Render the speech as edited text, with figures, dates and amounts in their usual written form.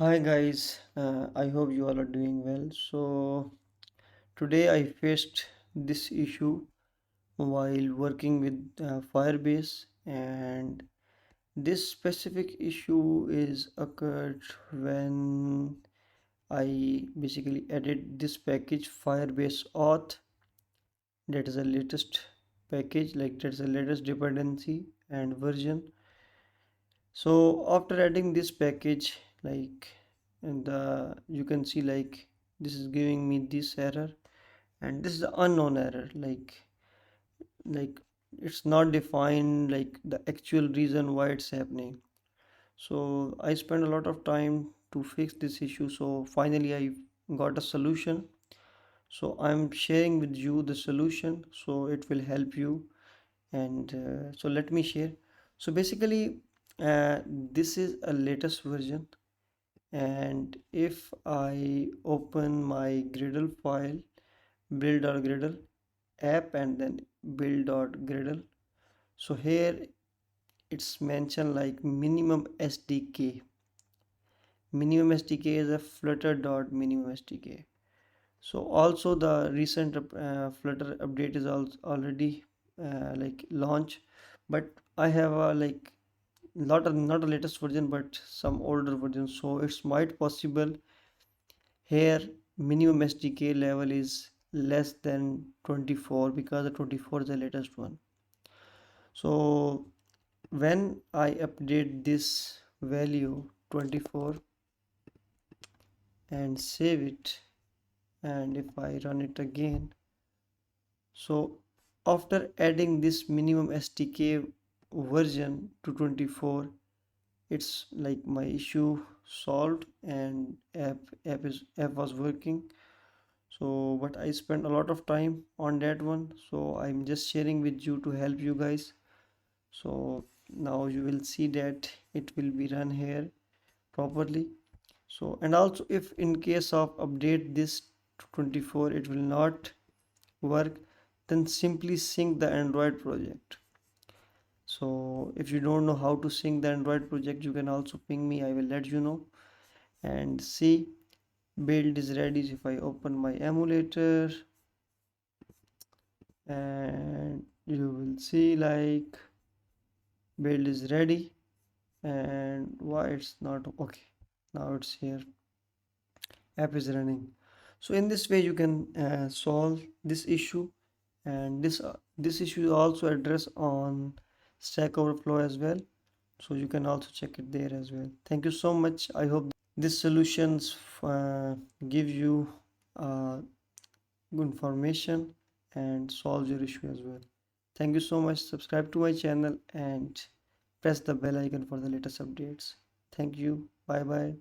Hi guys, I hope you all are doing well. So today I faced this issue while working with Firebase, and this specific issue is occurred when I basically added this package Firebase auth. That is the latest package, like that's the latest dependency and version. So after adding this package, like and you can see like this is giving me this error, and this is the unknown error, like it's not defined like the actual reason why it's happening. So I spent a lot of time to fix this issue, so finally I got a solution. So I'm sharing with you the solution so it will help you. And so let me share. So basically this is a latest version, and if I open my Gradle file, build.gradle app, and then build.gradle, so here it's mentioned like minimum SDK is a flutter.minimum SDK. So also the recent flutter update is also already like launch, but I have a like not a latest version but some older version, so it's might possible here minimum SDK level is less than 24 because the 24 is the latest one. So when I update this value 24 and save it, and if I run it again, so after adding this minimum SDK version to 24, it's like my issue solved and app was working. So but I spent a lot of time on that one, so I'm just sharing with you to help you guys. So now you will see that it will be run here properly. So and also if in case of update this to 24 it will not work, then simply sync the Android project. So if you don't know how to sync the Android project, you can also ping me, I will let you know. And see, build is ready. If I open my emulator, and you will see like build is ready. And why it's not okay, now it's here, app is running. So in this way you can solve this issue. And this issue is also addressed on Stack Overflow as well, so you can also check it there as well. Thank you so much. I hope these solutions give you good information and solve your issue as well. Thank you so much. Subscribe to my channel and press the bell icon for the latest updates. Thank you. Bye bye.